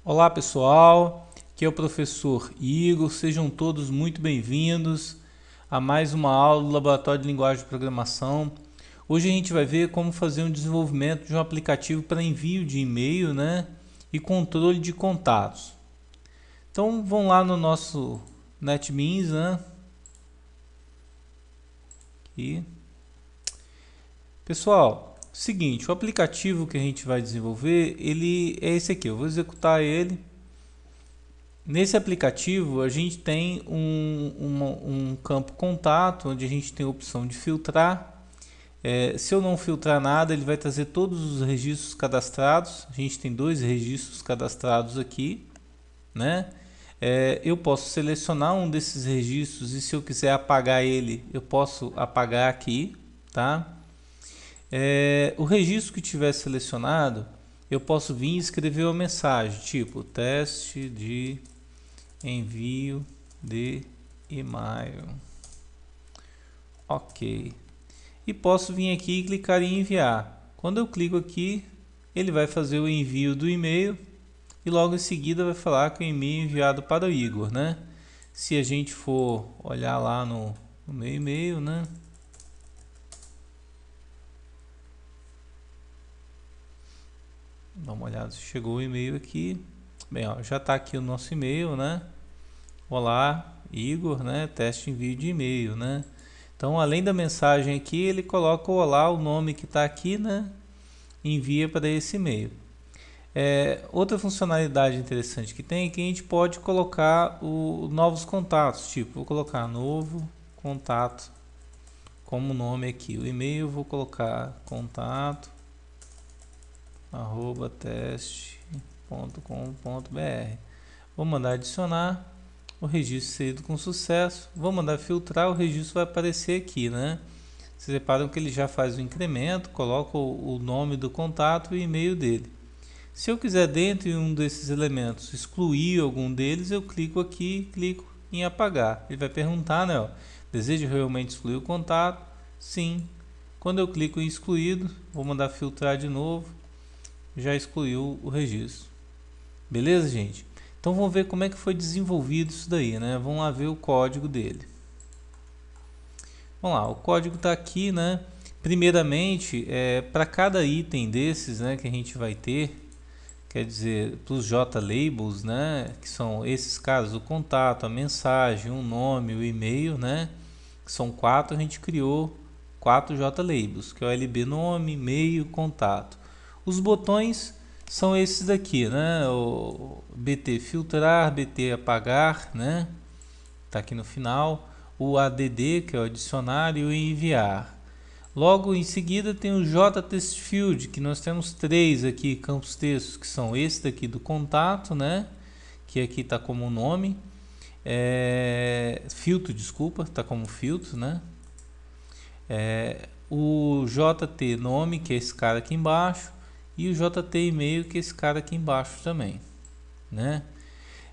Olá pessoal, aqui é o professor Igor, sejam todos muito bem-vindos a mais uma aula do Laboratório de Linguagem de Programação. Hoje a gente vai ver como fazer um desenvolvimento de um aplicativo para envio de e-mail, e controle de contatos. Então vamos lá no nosso NetBeans, Aqui. Pessoal, seguinte, o aplicativo que a gente vai desenvolver, ele é esse aqui. Eu vou executar ele. Nesse aplicativo a gente tem um campo contato, onde a gente tem a opção de filtrar. Se eu não filtrar nada, ele vai trazer todos os registros cadastrados. A gente tem dois registros cadastrados aqui, eu posso selecionar um desses registros e se eu quiser apagar ele, eu posso apagar aqui, tá? O registro que tiver selecionado, eu posso vir e escrever uma mensagem, tipo teste de envio de e-mail. Ok. E posso vir aqui e clicar em enviar. Quando eu clico aqui, ele vai fazer o envio do e-mail e logo em seguida vai falar que o e-mail é enviado para o Igor, Se a gente for olhar lá no meu e-mail, Dá uma olhada se chegou o e-mail aqui. Bem, ó, já está aqui o nosso e-mail, Olá, Igor, Teste envio de e-mail, Então, além da mensagem aqui, ele coloca o olá, o nome que está aqui, Envia para esse e-mail. Outra funcionalidade interessante que tem é que a gente pode colocar novos contatos, tipo, vou colocar novo contato como nome aqui. O e-mail eu vou colocar contato @teste.com.br. Vou mandar adicionar o registro inserido com sucesso. Vou mandar filtrar, o registro vai aparecer aqui, Vocês reparam que ele já faz o incremento, coloca o nome do contato e o e-mail dele. Se eu quiser dentro de um desses elementos excluir algum deles, eu clico aqui, clico em apagar. Ele vai perguntar, deseja realmente excluir o contato? Sim. Quando eu clico em excluído, vou mandar filtrar de novo, já excluiu o registro. Beleza, gente? Então vamos ver como é que foi desenvolvido isso daí, Vamos lá ver o código dele. Vamos lá, o código está aqui, Primeiramente, para cada item desses, que a gente vai ter, quer dizer, para os JLabels, que são esses casos, o contato, a mensagem, o nome, o e-mail, que são 4, a gente criou 4 JLabels, que é o LB nome, e-mail, contato. Os botões são esses daqui, o BT filtrar, BT apagar, tá aqui no final, o ADD, que é o adicionar, e o enviar. Logo em seguida tem o JTextField, que nós temos 3 aqui campos textos, que são esse daqui do contato, que aqui está como nome, filtro, desculpa, está como filtro, o JT nome, que é esse cara aqui embaixo, e o JT e-mail, que é esse cara aqui embaixo também,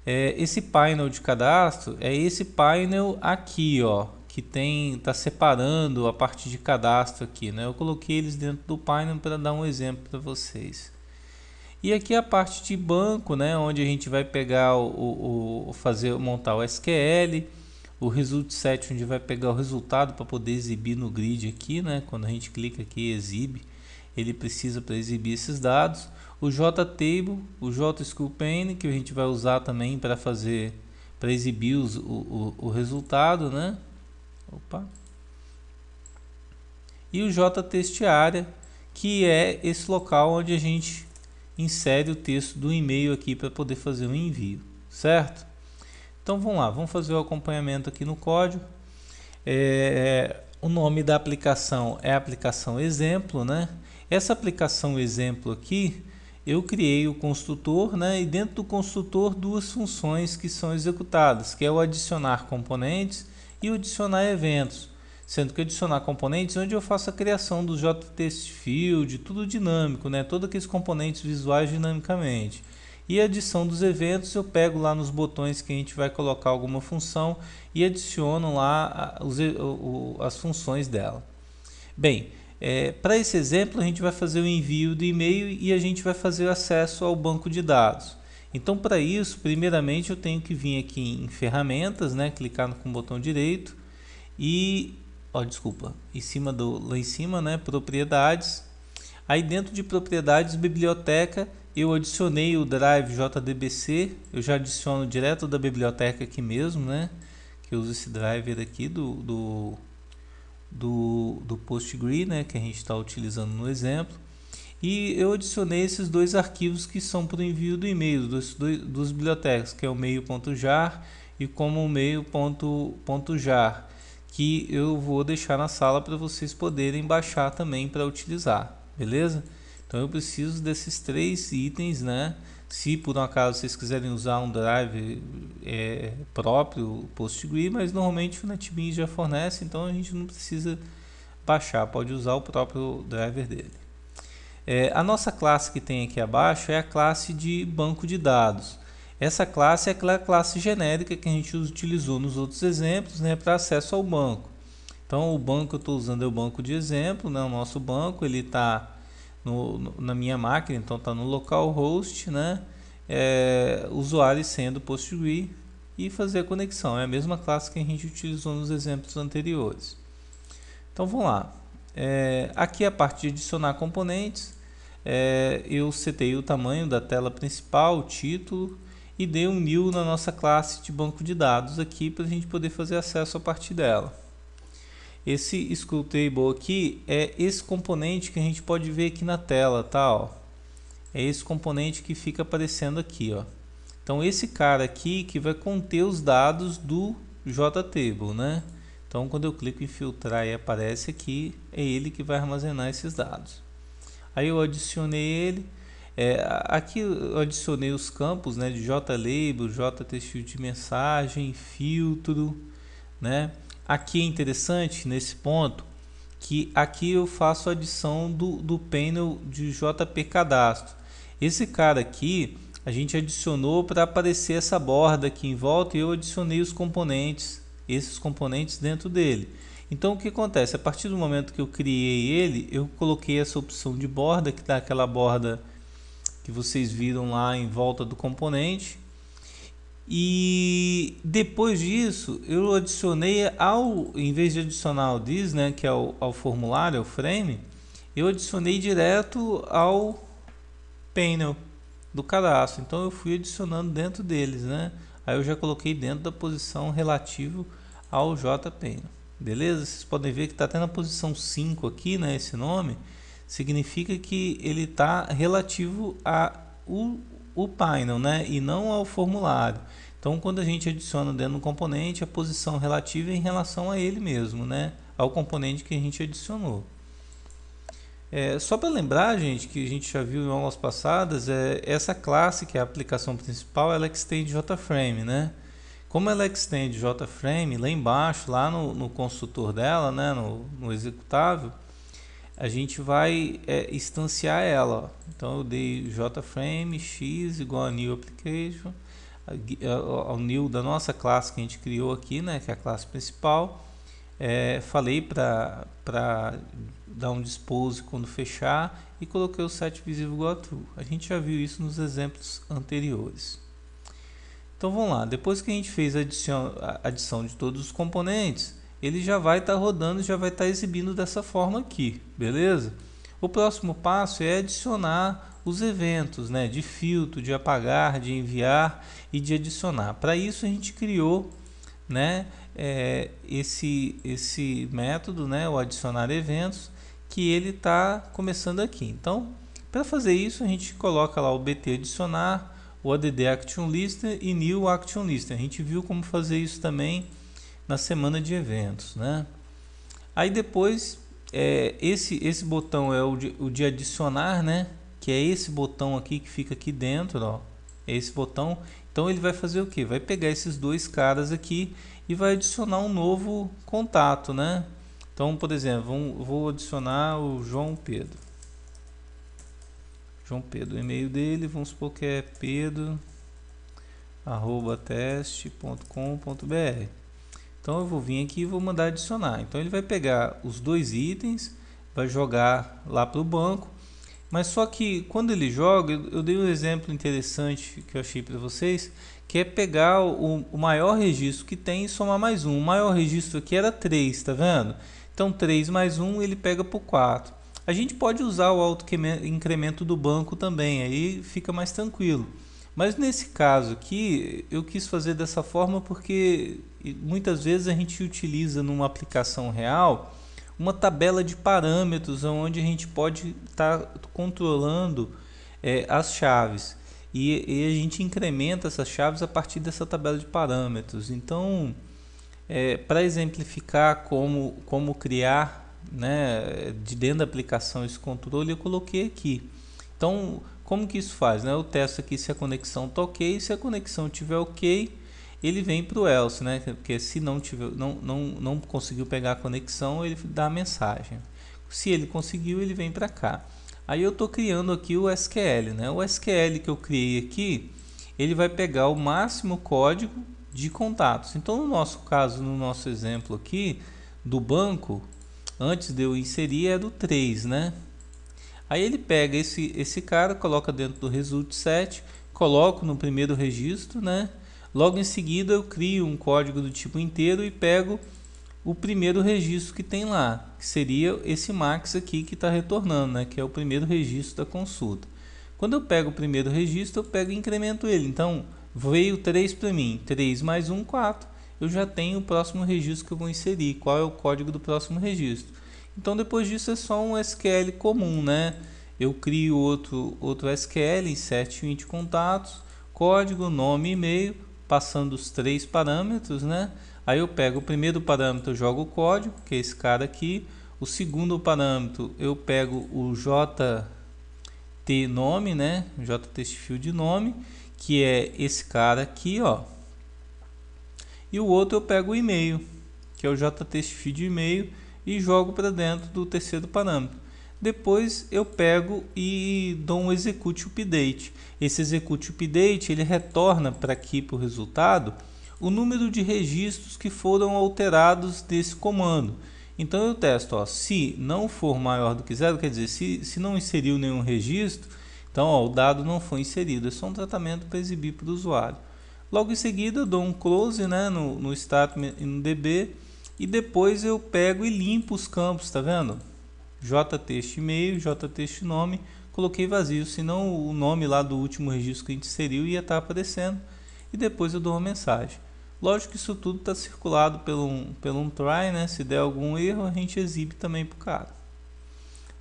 esse painel de cadastro é esse painel aqui, ó, que tá separando a parte de cadastro aqui, Eu coloquei eles dentro do painel para dar um exemplo para vocês. E aqui a parte de banco, onde a gente vai pegar montar o SQL, o result set, onde vai pegar o resultado para poder exibir no grid aqui, Quando a gente clica aqui exibe, ele precisa para exibir esses dados. O JTable, o JSQLPane, que a gente vai usar também para exibir o resultado, Opa. E o JTextArea, que é esse local onde a gente insere o texto do e-mail aqui para poder fazer o envio, certo? Então vamos lá, vamos fazer o acompanhamento aqui no código. O nome da aplicação é aplicação exemplo, Essa aplicação exemplo aqui, eu criei o construtor, e dentro do construtor duas funções que são executadas, que é o adicionar componentes e o adicionar eventos, sendo que adicionar componentes é onde eu faço a criação do JTextField, tudo dinâmico, todos aqueles componentes visuais dinamicamente. E a adição dos eventos eu pego lá nos botões que a gente vai colocar alguma função e adiciono lá as funções dela. Bem, para esse exemplo a gente vai fazer o envio do e-mail e a gente vai fazer acesso ao banco de dados. Então, para isso, primeiramente eu tenho que vir aqui em ferramentas, né, clicar com o botão direito e, desculpa, lá em cima, né, propriedades. Aí dentro de propriedades, biblioteca, eu adicionei o drive JDBC, eu já adiciono direto da biblioteca aqui mesmo, né, que eu uso esse driver aqui do PostgreSQL, né, que a gente está utilizando no exemplo. E eu adicionei esses dois arquivos que são para o envio do e-mail dos bibliotecas, que é o mail.jar e como o mail.jar, que eu vou deixar na sala para vocês poderem baixar também para utilizar, beleza? Então eu preciso desses três itens, né? Se por um acaso vocês quiserem usar um drive próprio PostgreSQL, mas normalmente o NetBeans já fornece, então a gente não precisa baixar, pode usar o próprio driver dele. A nossa classe que tem aqui abaixo é a classe de banco de dados. Essa classe é aquela classe genérica que a gente utilizou nos outros exemplos, né, para acesso ao banco. Então o banco que eu estou usando é o banco de exemplo, né, o nosso banco, ele está na minha máquina, então está no localhost, né, usuário sendo PostgreSQL e fazer a conexão. É a mesma classe que a gente utilizou nos exemplos anteriores. Então vamos lá. Aqui a parte de adicionar componentes. Eu setei o tamanho da tela principal, o título e dei um new na nossa classe de banco de dados aqui para a gente poder fazer acesso a partir dela. Esse scrolltable aqui é esse componente que a gente pode ver aqui na tela, tá? Ó. É esse componente que fica aparecendo aqui, ó. Então esse cara aqui que vai conter os dados do JTable, né? Então quando eu clico em filtrar e aparece aqui, é ele que vai armazenar esses dados. Aí eu adicionei ele, aqui eu adicionei os campos, né, de JLabel, JTextField de mensagem, filtro, né. Aqui é interessante nesse ponto que aqui eu faço a adição do painel de JP Cadastro. Esse cara aqui a gente adicionou para aparecer essa borda aqui em volta e eu adicionei os componentes, esses componentes dentro dele. Então o que acontece? A partir do momento que eu criei ele, eu coloquei essa opção de borda, que dá aquela borda que vocês viram lá em volta do componente. E depois disso, eu adicionei em vez de adicionar o this, né, que é ao formulário, ao frame, eu adicionei direto ao painel do cadastro. Então eu fui adicionando dentro deles, né? Aí eu já coloquei dentro da posição relativo ao JPainel. Beleza? Vocês podem ver que está até na posição 5 aqui, né? Esse nome significa que ele está relativo o painel, né? E não ao formulário. Então, quando a gente adiciona dentro do componente, a posição relativa é em relação a ele mesmo, né? Ao componente que a gente adicionou. Só para lembrar, gente, que a gente já viu em aulas passadas, essa classe que é a aplicação principal, ela extende JFrame, né? Como ela extende JFrame, lá embaixo, lá no construtor dela, né, no executável, a gente vai instanciar ela. Ó. Então eu dei JFrame x igual a new application, ao new da nossa classe que a gente criou aqui, né, que é a classe principal. Falei para dar um dispose quando fechar e coloquei o set visível igual a true. A gente já viu isso nos exemplos anteriores. Então vamos lá, depois que a gente fez a adição de todos os componentes, ele já vai estar rodando, já vai estar exibindo dessa forma aqui, beleza? O próximo passo é adicionar os eventos, né, de filtro, de apagar, de enviar e de adicionar. Para isso a gente criou, né, esse método, né, o adicionar eventos, que ele está começando aqui. Então, para fazer isso, a gente coloca lá o BT adicionar, o add action list e new action list. A gente viu como fazer isso também na semana de eventos, né? Aí depois esse botão é o de adicionar, né? Que é esse botão aqui que fica aqui dentro, ó. É esse botão. Então ele vai fazer o que? Vai pegar esses dois caras aqui e vai adicionar um novo contato, né? Então, por exemplo, vou adicionar o João Pedro. O e-mail dele, vamos supor que é pedro@teste.com.br. Então eu vou vir aqui e vou mandar adicionar. Então ele vai pegar os dois itens, vai jogar lá para o banco Mas só que quando ele joga, eu dei um exemplo interessante que eu achei para vocês, que é pegar o maior registro que tem e somar mais um. O maior registro aqui era 3, tá vendo? Então 3 mais 1 ele pega por 4. A gente pode usar o auto-incremento do banco também, aí fica mais tranquilo. Mas nesse caso aqui, eu quis fazer dessa forma porque muitas vezes a gente utiliza numa aplicação real uma tabela de parâmetros onde a gente pode estar controlando as chaves e a gente incrementa essas chaves a partir dessa tabela de parâmetros. Então, para exemplificar como criar, né, de dentro da aplicação esse controle, eu coloquei aqui. Então, como que isso faz? Né? Eu testo aqui se a conexão está ok, se a conexão estiver ok, ele vem para o else, né? Porque se não tiver, não conseguiu pegar a conexão, ele dá a mensagem. Se ele conseguiu, ele vem para cá. Aí eu estou criando aqui o SQL, né? O SQL que eu criei aqui, ele vai pegar o máximo código de contatos. Então, no nosso caso, no nosso exemplo aqui do banco, antes de eu inserir é do 3, né? Aí ele pega esse cara, coloca dentro do result set, coloco no primeiro registro, né? Logo em seguida eu crio um código do tipo inteiro e pego o primeiro registro que tem lá, que seria esse max aqui que está retornando, né? Que é o primeiro registro da consulta. Quando eu pego o primeiro registro, eu pego e incremento ele. Então veio 3 para mim, 3 mais 1, 4. Eu já tenho o próximo registro que eu vou inserir. Qual é o código do próximo registro? Então depois disso é só um SQL comum, né? Eu crio outro SQL, insert int contatos, código, nome e e-mail, passando os 3 parâmetros, né? Aí eu pego o primeiro parâmetro, eu jogo o código, que é esse cara aqui. O segundo parâmetro eu pego o JT nome, né? JTestField nome, que é esse cara aqui, ó. E o outro eu pego o e-mail, que é o JTestField e-mail, e jogo para dentro do terceiro parâmetro. Depois eu pego e dou um execute update. Esse execute update ele retorna para aqui para o resultado o número de registros que foram alterados desse comando. Então eu testo, ó, se não for maior do que 0, quer dizer, se não inseriu nenhum registro, então ó, o dado não foi inserido, é só um tratamento para exibir para o usuário. Logo em seguida eu dou um close, né, no statement e no DB, e depois eu pego e limpo os campos, tá vendo? JText e-mail, JText nome, coloquei vazio, senão o nome lá do último registro que a gente inseriu ia estar aparecendo, e depois eu dou uma mensagem. Lógico que isso tudo está circulado pelo um try, né? Se der algum erro, a gente exibe também para o cara.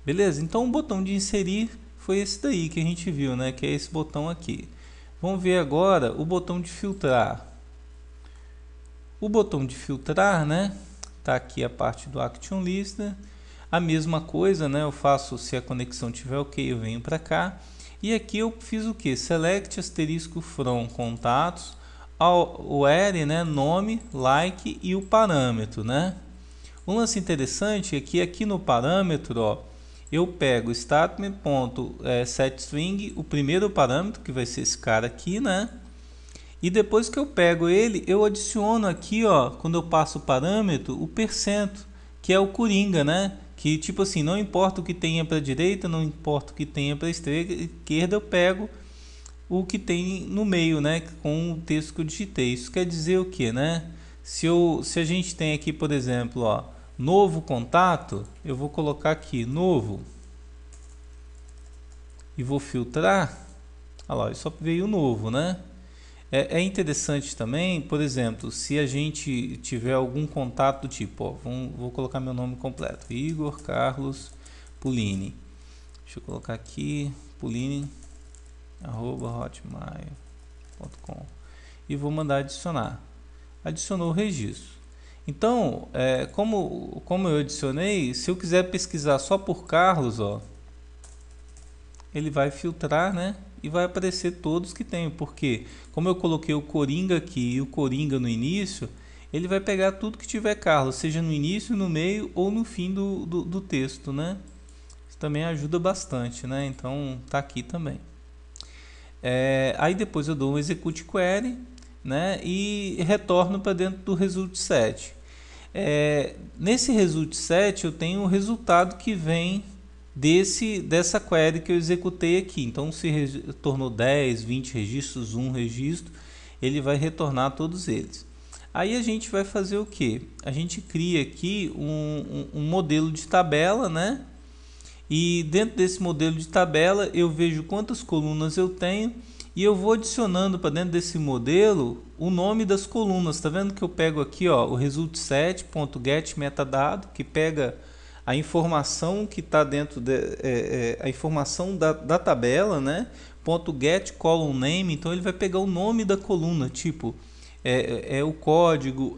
Beleza? Então o botão de inserir foi esse daí que a gente viu, né? Que é esse botão aqui. Vamos ver agora o botão de filtrar. O botão de filtrar, né? Tá aqui a parte do Action Listener. A mesma coisa, né? Eu faço, se a conexão tiver ok, eu venho para cá. E aqui eu fiz o que? Select asterisco from contatos, o where, né? Nome, like e o parâmetro, né? Um lance interessante é que aqui no parâmetro, ó, eu pego statement.setString, o primeiro parâmetro, que vai ser esse cara aqui, né? E depois que eu pego ele, eu adiciono aqui, ó, quando eu passo o parâmetro, o percento, que é o coringa, né? Que tipo assim, não importa o que tenha para a direita, não importa o que tenha para a esquerda, eu pego o que tem no meio, né? Com o texto que eu digitei. Isso quer dizer o que, né? Se a gente tem aqui, por exemplo, ó, novo contato, eu vou colocar aqui novo e vou filtrar. Olha lá, só veio novo, né? É interessante também, por exemplo, se a gente tiver algum contato do tipo, ó, vou colocar meu nome completo, Igor Carlos Pulini. Deixa eu colocar aqui, pulini@hotmail.com e vou mandar adicionar. Adicionou o registro. Então, como eu adicionei, se eu quiser pesquisar só por Carlos, ó, ele vai filtrar, né? E vai aparecer todos que tem, porque como eu coloquei o Coringa aqui e o Coringa no início, ele vai pegar tudo que tiver Carlos, seja no início, no meio ou no fim do texto, né? Isso também ajuda bastante, né? Então tá aqui também. Aí depois eu dou um execute query, né? E retorno para dentro do result set. Nesse result set eu tenho o resultado que vem dessa query que eu executei aqui. Então, se retornou 10, 20 registros, um registro, ele vai retornar todos eles. Aí a gente vai fazer o que? A gente cria aqui um modelo de tabela, né? E dentro desse modelo de tabela eu vejo quantas colunas eu tenho e eu vou adicionando para dentro desse modelo o nome das colunas. Tá vendo que eu pego aqui, ó, o result_set.getMetadado, que pega a informação que está dentro a informação da tabela, né? .getColumnName, então ele vai pegar o nome da coluna, tipo o código,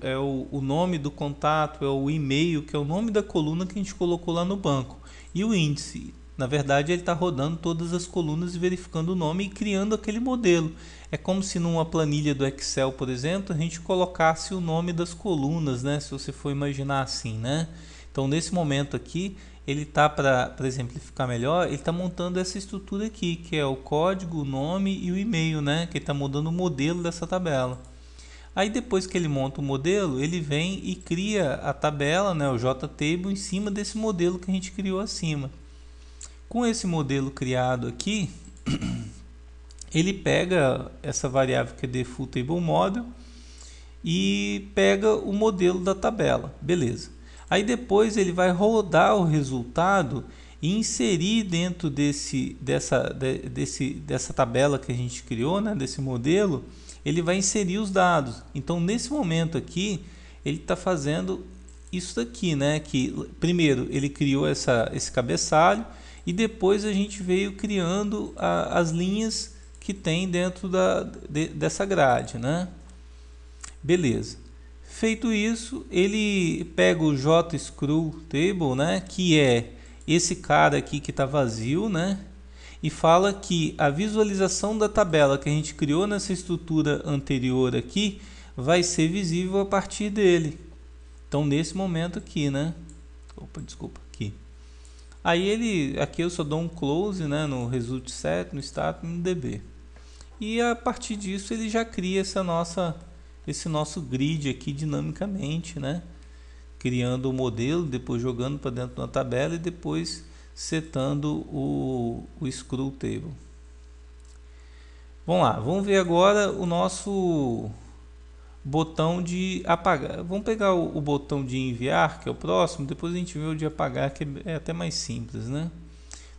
o nome do contato, é o e-mail, que é o nome da coluna que a gente colocou lá no banco. E o índice, na verdade, ele está rodando todas as colunas e verificando o nome e criando aquele modelo. É como se numa planilha do Excel, por exemplo, a gente colocasse o nome das colunas, né? Se você for imaginar assim, né? Então, nesse momento aqui, ele está, para exemplificar melhor, ele está montando essa estrutura aqui, que é o código, o nome e o e-mail, né? Que ele está mudando o modelo dessa tabela. Aí depois que ele monta o modelo, ele vem e cria a tabela, né, o JTable, em cima desse modelo que a gente criou acima. Com esse modelo criado aqui, ele pega essa variável que é defaultTableModel e pega o modelo da tabela, beleza. Aí depois ele vai rodar o resultado e inserir dentro dessa tabela que a gente criou, né, desse modelo, ele vai inserir os dados. Então, nesse momento aqui, ele está fazendo isso daqui, né? Que primeiro ele criou esse cabeçalho e depois a gente veio criando as linhas que tem dentro dessa grade, né? Beleza. Feito isso, ele pega o JScrewTable, né? Que é esse cara aqui que está vazio, né? E fala que a visualização da tabela que a gente criou nessa estrutura anterior aqui vai ser visível a partir dele. Então, nesse momento aqui, né? Opa, desculpa, aqui. Aí aqui eu só dou um close, né, no result_set, no status, no db. E a partir disso ele já cria esse nosso grid aqui dinamicamente, né? Criando o modelo, depois jogando para dentro da tabela e depois setando o ScrewTable. Vamos lá, vamos ver agora o nosso botão de apagar. Vamos pegar o botão de enviar, que é o próximo, depois a gente vê o de apagar, que é até mais simples, né?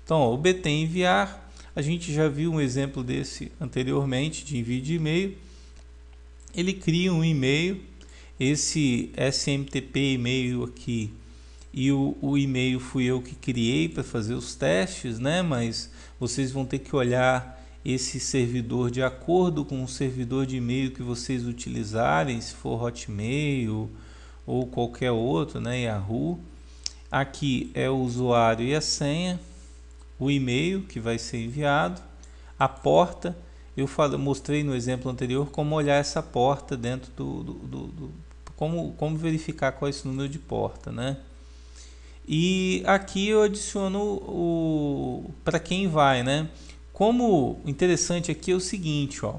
Então, ó, o BT enviar, a gente já viu um exemplo desse anteriormente, de envio de e-mail. Ele cria um e-mail, esse SMTP e-mail aqui, e o e-mail fui eu que criei para fazer os testes, né? Mas vocês vão ter que olhar esse servidor de acordo com o servidor de e-mail que vocês utilizarem, se for Hotmail ou qualquer outro, né? Yahoo. Aqui é o usuário e a senha, o e-mail que vai ser enviado, a porta. Eu mostrei no exemplo anterior como olhar essa porta dentro como verificar qual é esse número de porta, né? E aqui eu adiciono para quem vai, né? Como interessante aqui é o seguinte, ó,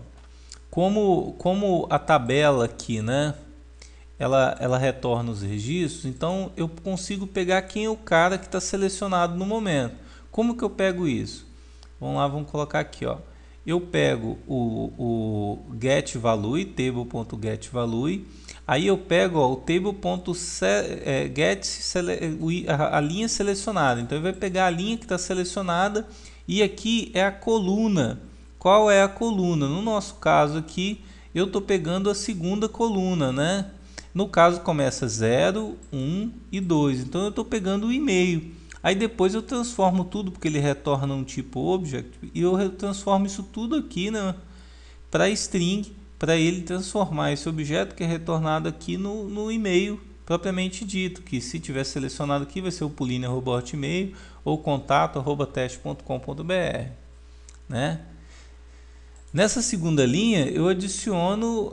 como a tabela aqui, né? Ela retorna os registros, então eu consigo pegar quem é o cara que está selecionado no momento. Como que eu pego isso? Vamos lá, vamos colocar aqui, ó. Eu pego o getValue, table.getValue. Aí eu pego, ó, o table.get a linha selecionada. Então ele vai pegar a linha que está selecionada e aqui é a coluna. Qual é a coluna? No nosso caso aqui, eu estou pegando a segunda coluna, né? No caso começa 0, 1 e 2. Então eu estou pegando o e-mail. Aí depois eu transformo tudo, porque ele retorna um tipo object, e eu transformo isso tudo aqui, né, para string, para ele transformar esse objeto que é retornado aqui no e-mail propriamente dito, que se tiver selecionado aqui vai ser o puline@hotmail ou contato@teste.com.br, né? Nessa segunda linha eu adiciono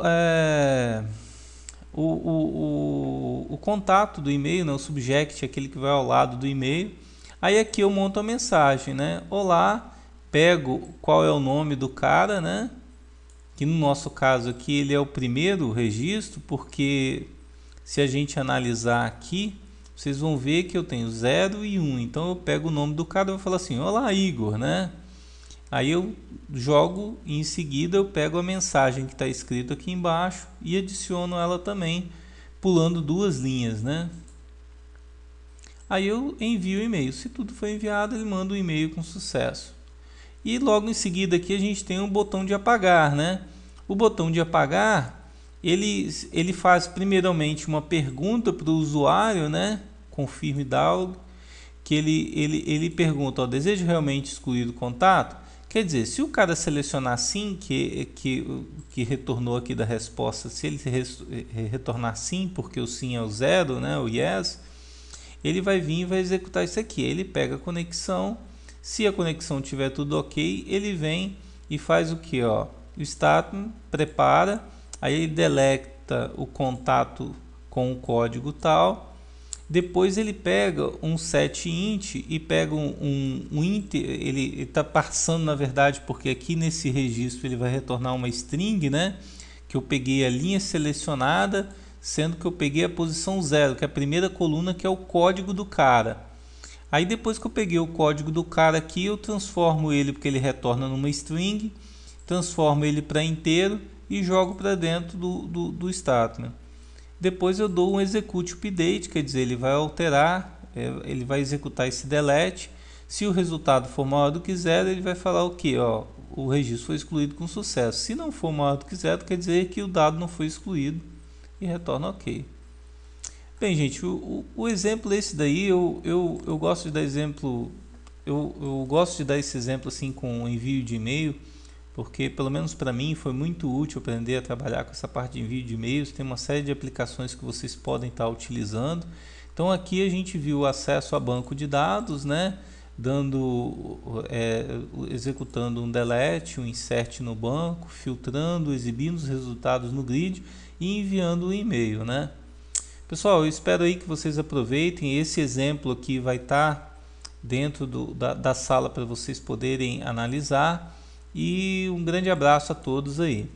o contato do e-mail, né, o subject, aquele que vai ao lado do e-mail. Aí aqui eu monto a mensagem, né? Olá, pego qual é o nome do cara, né? Que no nosso caso aqui ele é o primeiro registro, porque se a gente analisar aqui, vocês vão ver que eu tenho 0 e 1. Então eu pego o nome do cara e vou falar assim: olá, Igor, né? Aí eu jogo e em seguida eu pego a mensagem que está escrito aqui embaixo e adiciono ela também, pulando 2 linhas, né? Aí eu envio o e-mail. Se tudo foi enviado, ele manda o e-mail com sucesso. E logo em seguida aqui a gente tem um botão de apagar, né? O botão de apagar, ele faz primeiramente uma pergunta para o usuário, né? Confirme dialog, que ele pergunta: ó, deseja realmente excluir o contato? Quer dizer, se o cara selecionar sim, que retornou aqui da resposta, se ele retornar sim, porque o sim é o 0, né, o yes, ele vai vir e vai executar isso aqui. Ele pega a conexão, se a conexão tiver tudo ok, ele vem e faz o que? Ó, o statement, prepara, aí ele deleta o contato com o código tal. Depois ele pega um setInt e pega um int, ele está passando na verdade, porque aqui nesse registro ele vai retornar uma string, né? Que eu peguei a linha selecionada, sendo que eu peguei a posição 0, que é a primeira coluna, que é o código do cara. Aí depois que eu peguei o código do cara aqui, eu transformo ele, porque ele retorna numa string, transformo ele para inteiro e jogo para dentro do statement. Depois eu dou um execute update, quer dizer, ele vai alterar, ele vai executar esse delete. Se o resultado for maior do que 0, ele vai falar o que? Ó, o registro foi excluído com sucesso. Se não for maior do que 0, quer dizer que o dado não foi excluído e retorna ok. Bem, gente, o exemplo esse daí, eu gosto de dar exemplo, eu gosto de dar esse exemplo assim com envio de e-mail, porque pelo menos para mim foi muito útil aprender a trabalhar com essa parte de envio de e-mails. Tem uma série de aplicações que vocês podem estar utilizando. Então aqui a gente viu o acesso a banco de dados, né? Executando um delete, um insert no banco, filtrando, exibindo os resultados no grid e enviando o e-mail, né? Pessoal, eu espero aí que vocês aproveitem. Esse exemplo aqui vai estar dentro da sala para vocês poderem analisar. E um grande abraço a todos aí.